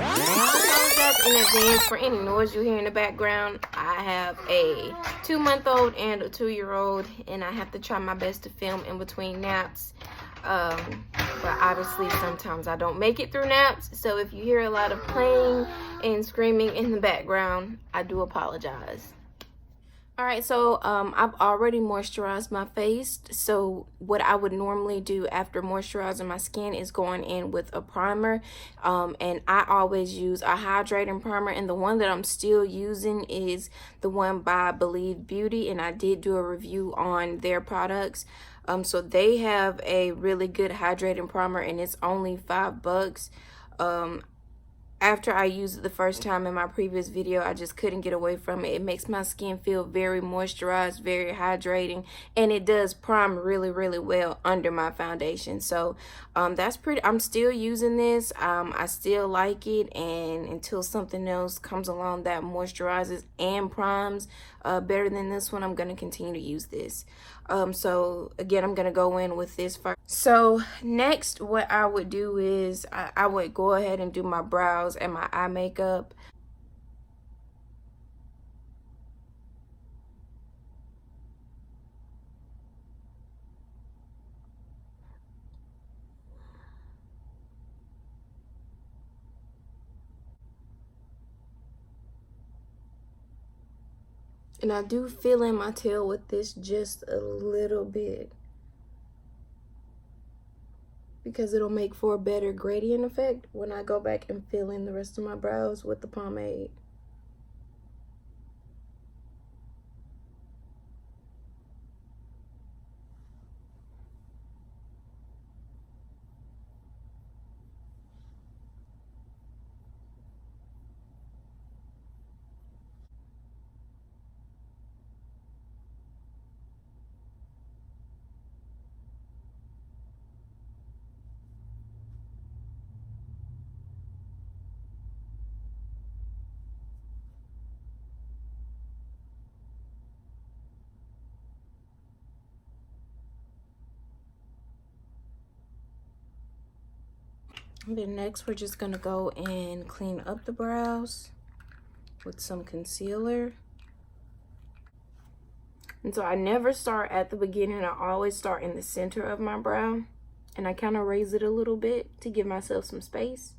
I apologize in advance for any noise you hear in the background. I have a 2-month-old and a 2-year-old, and I have to try my best to film in between naps. But obviously sometimes I don't make it through naps, so if you hear a lot of playing and screaming in the background, I do apologize. All right, so I've already moisturized my face. So what I would normally do after moisturizing my skin is going in with a primer. And I always use a hydrating primer. And the one that I'm still using is the one by Believe Beauty. And I did do a review on their products. So they have a really good hydrating primer and it's only $5. After I used it the first time in my previous video, I just couldn't get away from it. It makes my skin feel very moisturized, very hydrating, and it does prime really, really well under my foundation. So that's pretty, I'm still using this. I still like it, and until something else comes along that moisturizes and primes better than this one, I'm going to continue to use this. So again, I'm going to go in with this first. So next, what I would do is I would go ahead and do my brows and my eye makeup. And I do fill in my tail with this just a little bit, because it'll make for a better gradient effect when I go back and fill in the rest of my brows with the pomade. And then next, we're just gonna go and clean up the brows with some concealer. And so I never start at the beginning. I always start in the center of my brow, and I kind of raise it a little bit to give myself some space.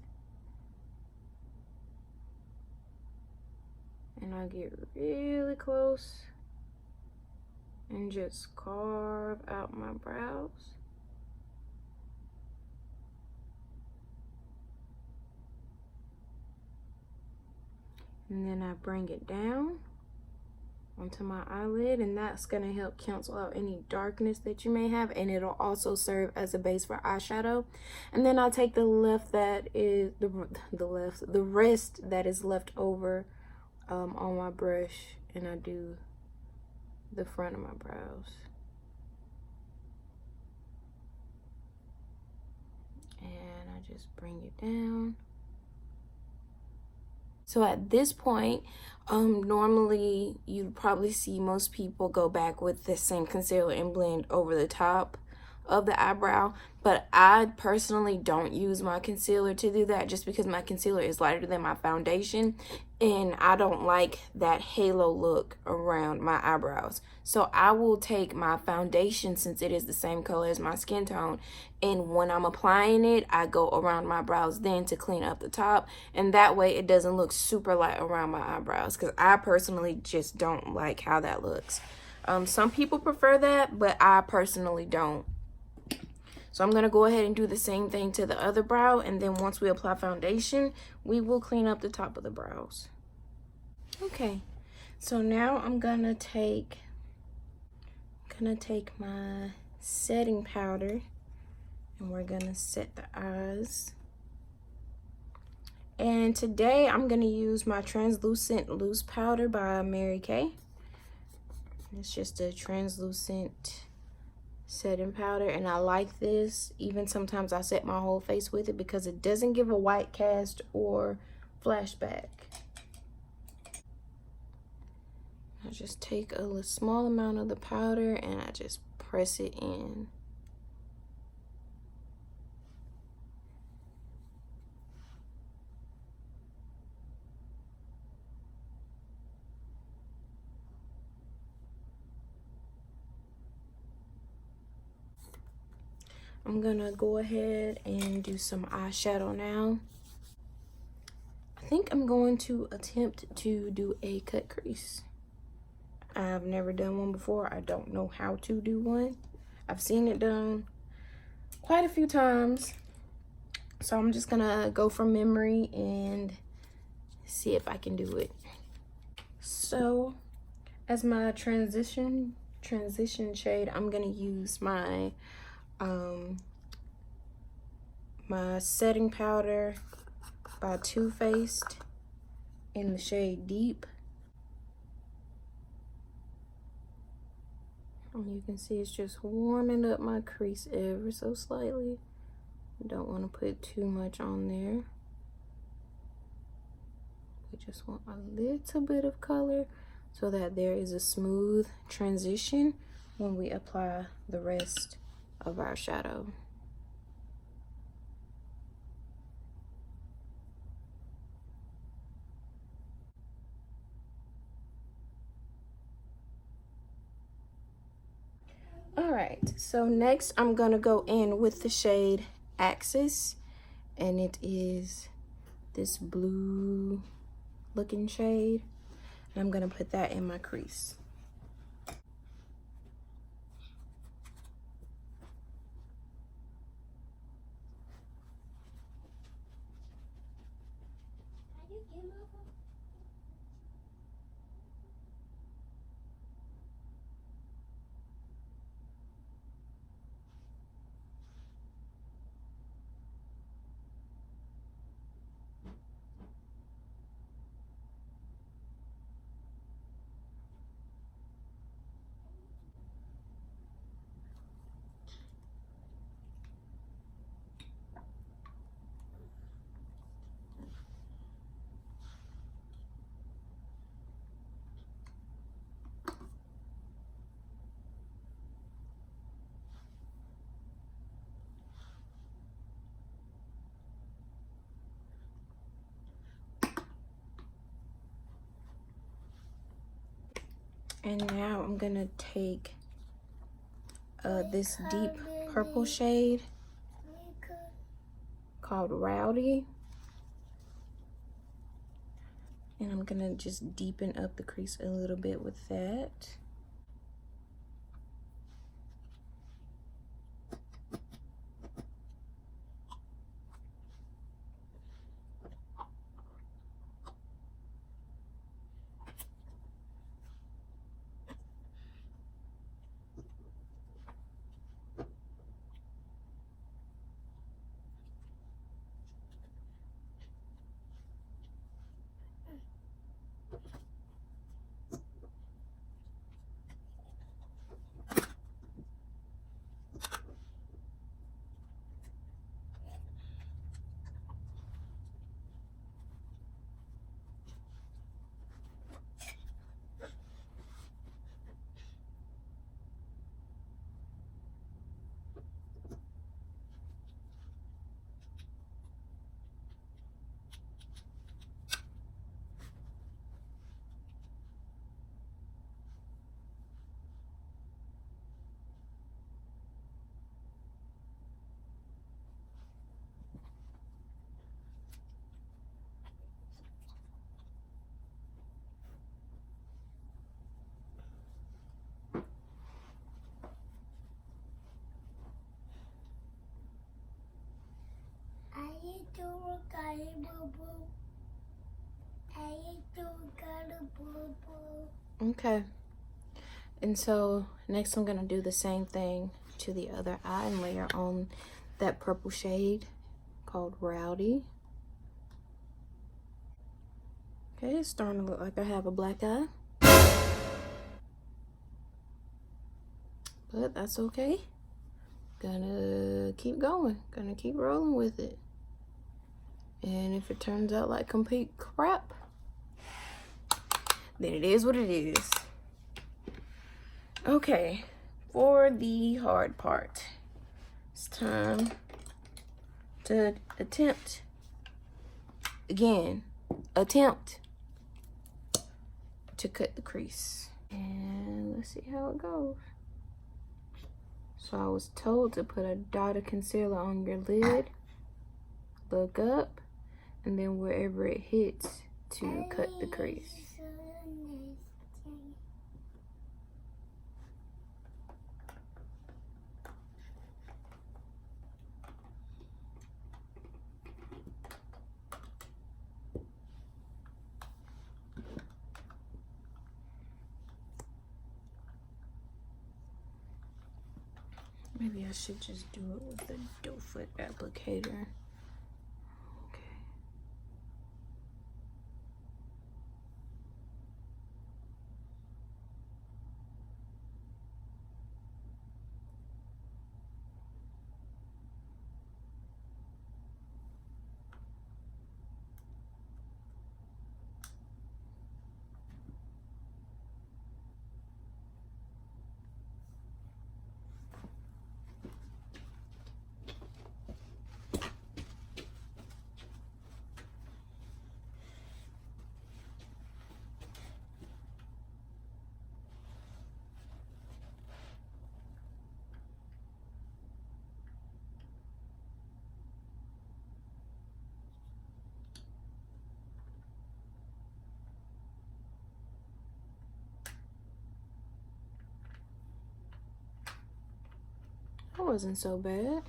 And I get really close and just carve out my brows. And then I bring it down onto my eyelid, and that's gonna help cancel out any darkness that you may have, and it'll also serve as a base for eyeshadow. And then I'll take the rest that is left over on my brush, and I do the front of my brows. And I just bring it down. So at this point, normally you'd probably see most people go back with the same concealer and blend over the top of the eyebrow, but I personally don't use my concealer to do that, just because my concealer is lighter than my foundation and I don't like that halo look around my eyebrows. So I will take my foundation, since it is the same color as my skin tone, and when I'm applying it, I go around my brows then to clean up the top, and that way it doesn't look super light around my eyebrows, because I personally just don't like how that looks. Some people prefer that, but I personally don't. So I'm going to go ahead and do the same thing to the other brow, and then once we apply foundation, we will clean up the top of the brows. Okay, so now I'm going to take my setting powder, and we're going to set the eyes. And today I'm going to use my translucent loose powder by Mary Kay. It's just a translucent setting powder, and I like this. Even sometimes I set my whole face with it because it doesn't give a white cast or flashback. I just take a small amount of the powder and I just press it in. I'm gonna go ahead and do some eyeshadow now. I think I'm going to attempt to do a cut crease. I've never done one before. I don't know how to do one. I've seen it done quite a few times. So I'm just gonna go from memory and see if I can do it. So as my transition shade, I'm gonna use my my setting powder by Too Faced in the shade Deep. And you can see it's just warming up my crease ever so slightly. Don't want to put too much on there. We just want a little bit of color so that there is a smooth transition when we apply the rest of our shadow. All right, so next I'm gonna go in with the shade Axis, and it is this blue looking shade, and I'm gonna put that in my crease. And now I'm gonna take this deep purple shade called Rowdy, and I'm gonna just deepen up the crease a little bit with that. Okay, and so next I'm gonna do the same thing to the other eye and layer on that purple shade called Rowdy. Okay, it's starting to look like I have a black eye, but that's okay. Gonna keep going, gonna keep rolling with it. And if it turns out like complete crap, then it is what it is. Okay, for the hard part, it's time to attempt to cut the crease. And let's see how it goes. So I was told to put a dot of concealer on your lid, look up, and then wherever it hits to cut the crease. Maybe I should just do it with the doe foot applicator. Okay. That wasn't so bad.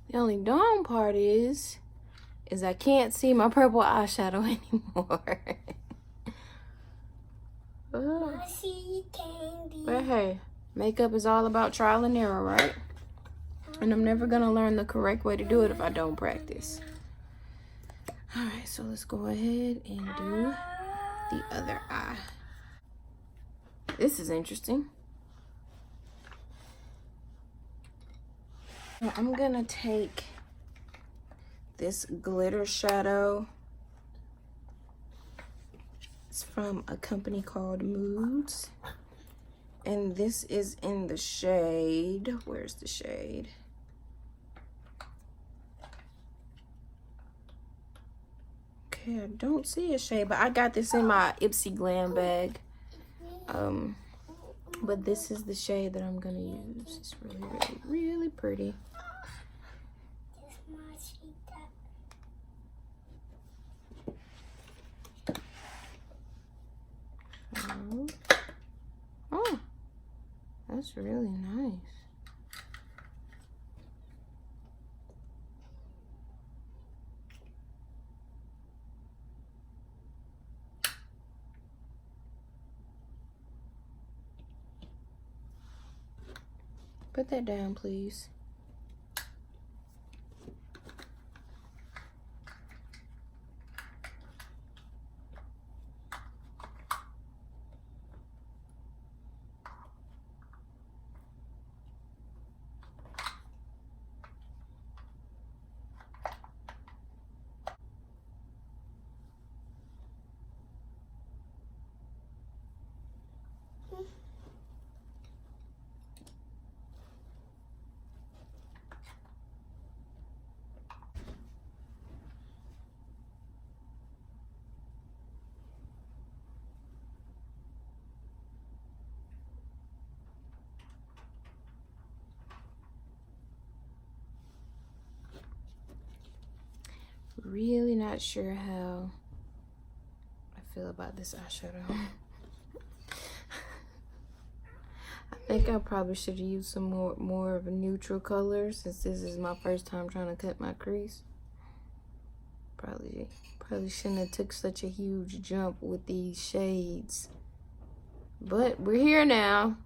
The only darn part is I can't see my purple eyeshadow anymore. But hey, makeup is all about trial and error, right? And I'm never gonna learn the correct way to do it if I don't practice. All right, so let's go ahead and do the other eye. This is interesting. I'm gonna take this glitter shadow. It's from a company called Moods. And this is in the shade, where's the shade? Okay, I don't see a shade, but I got this in my Ipsy Glam bag. But this is the shade that I'm gonna use. It's really, really, really pretty. Oh, that's really nice. Put that down, please. Really not sure how I feel about this eyeshadow. I think I probably should have used some more of a neutral color since this is my first time trying to cut my crease. Probably shouldn't have took such a huge jump with these shades. But we're here now.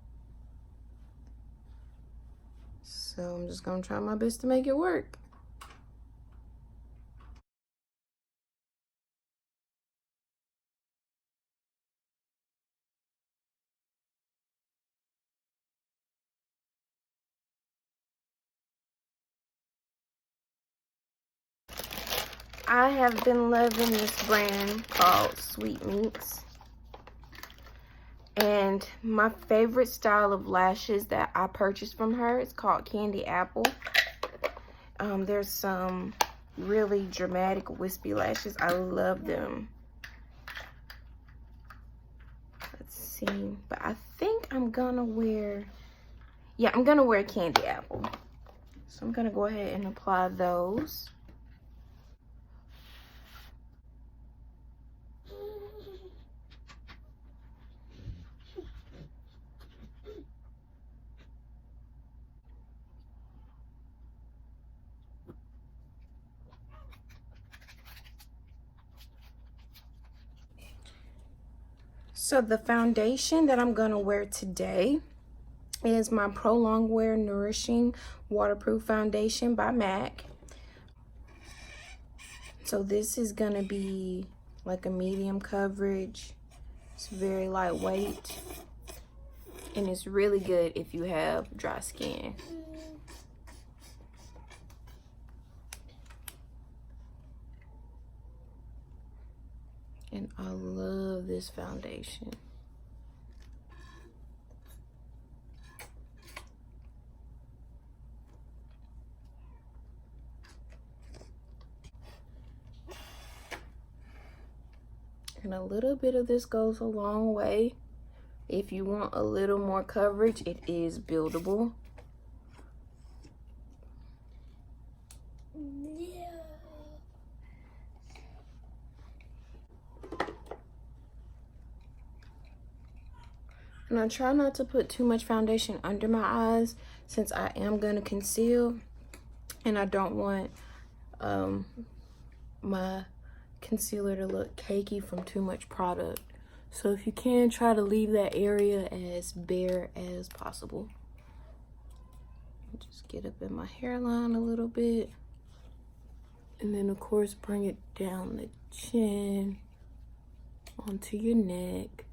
So I'm just gonna try my best to make it work. I have been loving this brand called Sweetmeats. And my favorite style of lashes that I purchased from her is called Candy Apple. There's some really dramatic wispy lashes. I love them. Let's see. But I think I'm gonna wear, yeah, I'm gonna wear Candy Apple. So I'm gonna go ahead and apply those. So the foundation that I'm gonna wear today is my Pro Longwear Nourishing Waterproof Foundation by MAC. So this is gonna be like a medium coverage. It's very lightweight, and it's really good if you have dry skin. And I love this foundation. And a little bit of this goes a long way. If you want a little more coverage, it is buildable. And I try not to put too much foundation under my eyes since I am going to conceal. And I don't want my concealer to look cakey from too much product. So if you can, try to leave that area as bare as possible. Just get up in my hairline a little bit. And then of course bring it down the chin onto your neck.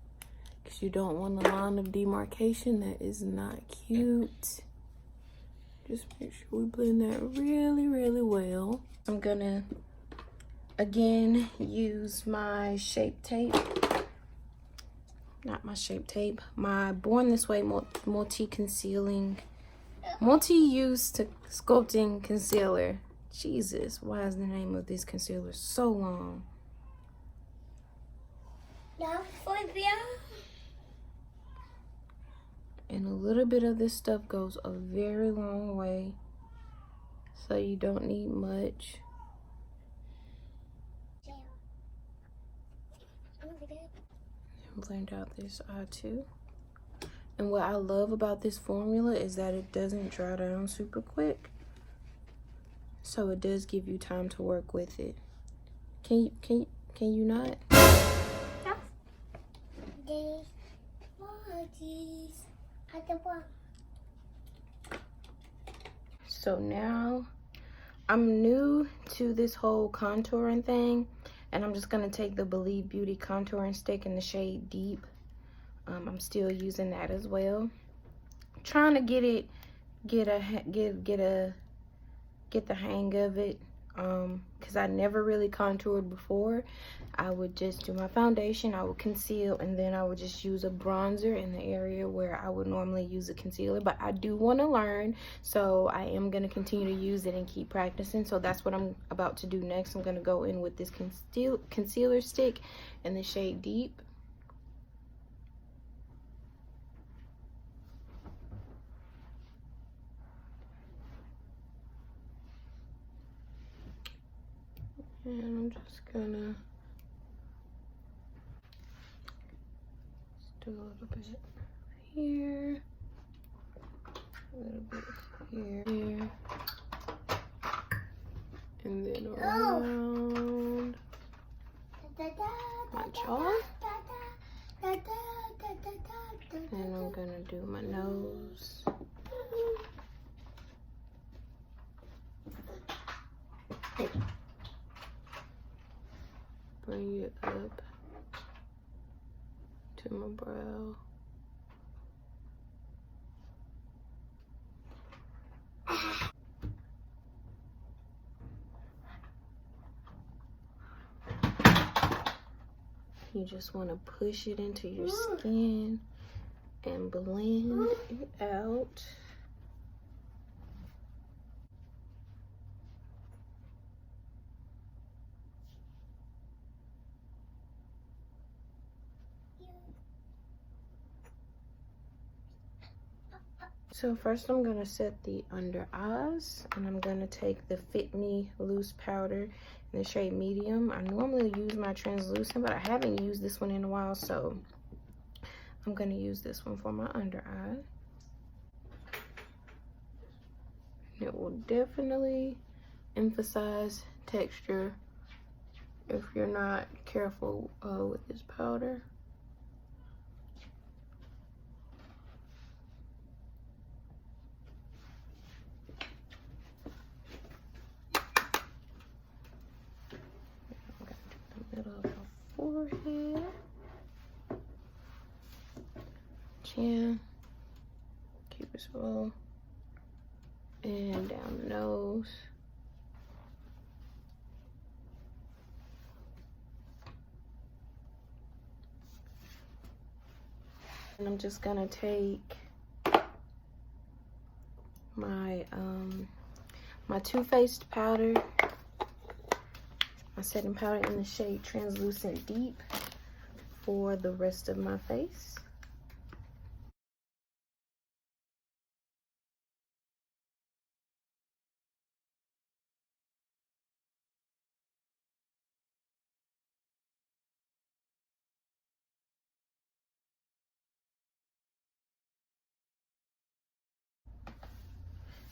Because you don't want a line of demarcation. That is not cute. Just make sure we blend that really, really well. I'm gonna again use my Shape Tape. Not my Shape Tape. My Born This Way multi-use sculpting concealer. Jesus, why is the name of this concealer so long? And a little bit of this stuff goes a very long way, so you don't need much. And blend out this eye too. And what I love about this formula is that it doesn't dry down super quick, so it does give you time to work with it. Can you not? So now I'm new to this whole contouring thing, and I'm just gonna take the Believe Beauty contouring stick in the shade Deep. I'm still using that as well. Trying to get the hang of it, because I never really contoured before. I would just do my foundation, I would conceal, and then I would just use a bronzer in the area where I would normally use a concealer. But I do want to learn, so I am going to continue to use it and keep practicing. So that's what I'm about to do next. I'm going to go in with this concealer stick in the shade Deep. And I'm just gonna do a little bit here, a little bit here, and then around my jaw. And I'm gonna do my nose. Bring it up to my brow. You just want to push it into your skin and blend it out. So first I'm gonna set the under eyes, and I'm gonna take the Fit Me loose powder in the shade medium. I normally use my translucent, but I haven't used this one in a while, so I'm gonna use this one for my under eye. It will definitely emphasize texture if you're not careful with this powder. Middle of my forehead, chin, cupid's bow, and down the nose. And I'm just gonna take my my Too Faced powder, my setting powder in the shade Translucent Deep for the rest of my face.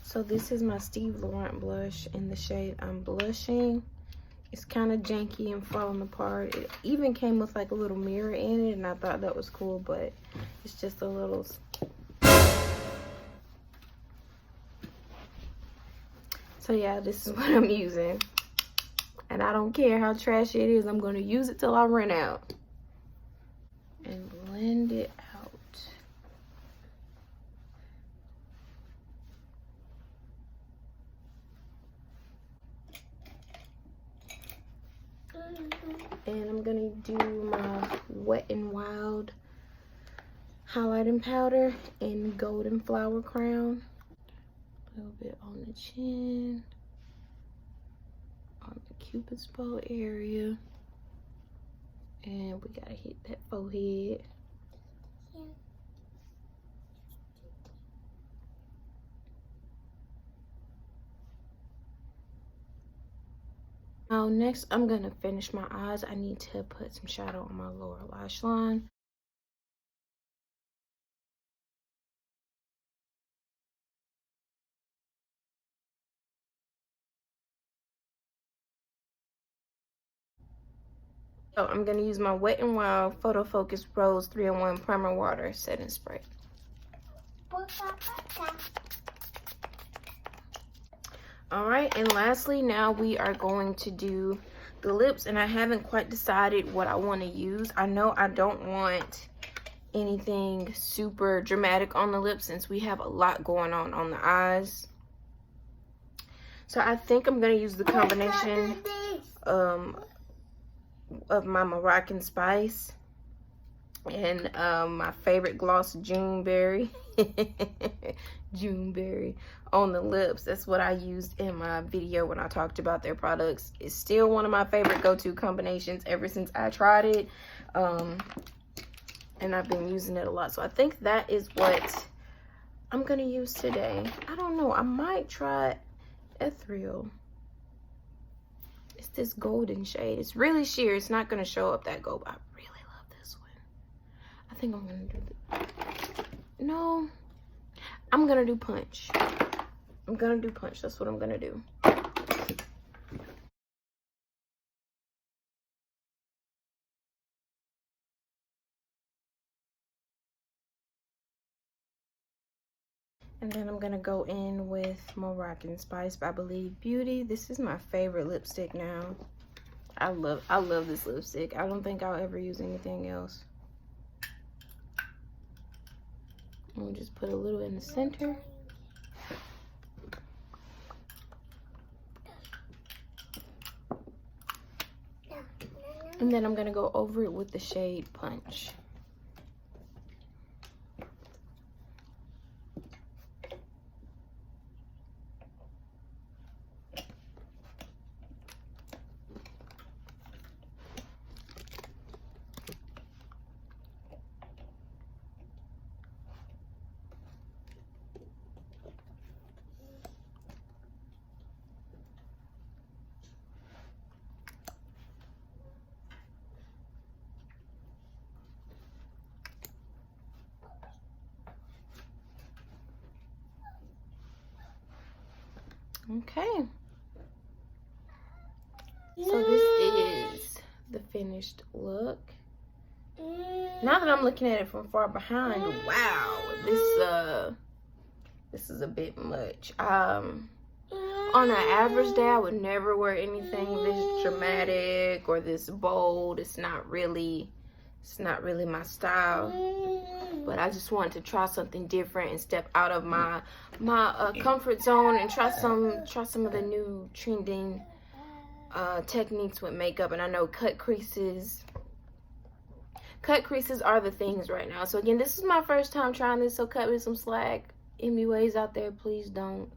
So this is my Steve Laurent blush in the shade I'm Blushing. It's kind of janky and falling apart. It even came with like a little mirror in it, and I thought that was cool, but it's just a little. So yeah, this is what I'm using. And I don't care how trashy it is, I'm gonna use it till I run out. And blend it out. And I'm gonna do my Wet n Wild highlighting powder in Golden Flower Crown. A little bit on the chin, on the Cupid's bow area, and we gotta hit that forehead. Now next I'm gonna finish my eyes. I need to put some shadow on my lower lash line. So I'm gonna use my Wet n Wild Photo Focus Rose 3-in-1 Primer Water Setting Spray. Alright, and lastly, now we are going to do the lips, and I haven't quite decided what I want to use. I know I don't want anything super dramatic on the lips since we have a lot going on the eyes. So I think I'm going to use the combination of my Moroccan Spice and my favorite gloss, Juneberry. Juneberry on the lips. That's what I used in my video when I talked about their products. It's still one of my favorite go-to combinations ever since I tried it, and I've been using it a lot. So I think that is what I'm gonna use today. I don't know, I might try Ethereal. It's this golden shade. It's really sheer. It's not gonna show up that gold, but I really love this one. I think I'm gonna do no, I'm gonna do Punch. I'm gonna do Punch. That's what I'm gonna do. And then I'm gonna go in with Moroccan Spice by Believe Beauty. This is my favorite lipstick now. I love this lipstick. I don't think I'll ever use anything else. We'll just put a little in the center. And then I'm gonna go over it with the shade Punch. Okay. So this is the finished look. Now that I'm looking at it from far behind, wow, this is a bit much. On an average day, I would never wear anything this dramatic or this bold. It's not really my style. But I just wanted to try something different and step out of my comfort zone and try some of the new trending techniques with makeup. And I know cut creases are the things right now. So again, this is my first time trying this, so cut me some slack. MUAs out there, please don't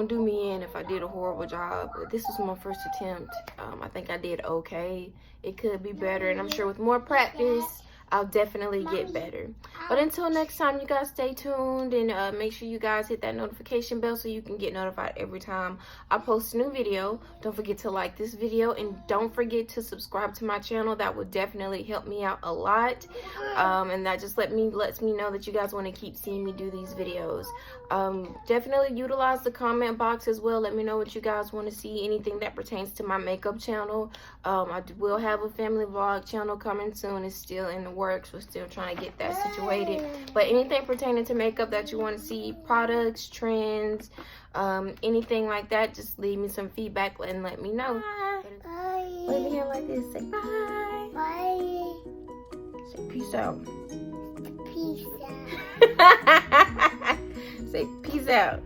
do me in if I did a horrible job. But this was my first attempt. I think I did okay. It could be better, and I'm sure with more practice I'll definitely get better. But until next time, you guys stay tuned, and make sure you guys hit that notification bell so you can get notified every time I post a new video. Don't forget to like this video, and don't forget to subscribe to my channel. That would definitely help me out a lot, and that just lets me know that you guys want to keep seeing me do these videos. Definitely utilize the comment box as well. Let me know what you guys want to see, anything that pertains to my makeup channel. I will have a family vlog channel coming soon. It's still in the works. We're still trying to get that situated. But anything pertaining to makeup that you want to see, products, trends, anything like that, just leave me some feedback and let me know. Bye. Wave your hand like this. Say bye. Bye. Say peace out. Peace out. Say peace out.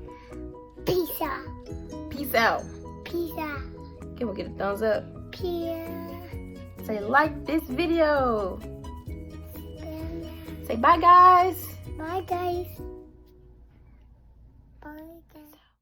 Peace out. Peace out. Peace out. Can we get a thumbs up? Peace. Say like this video. Say bye, guys. Bye, guys.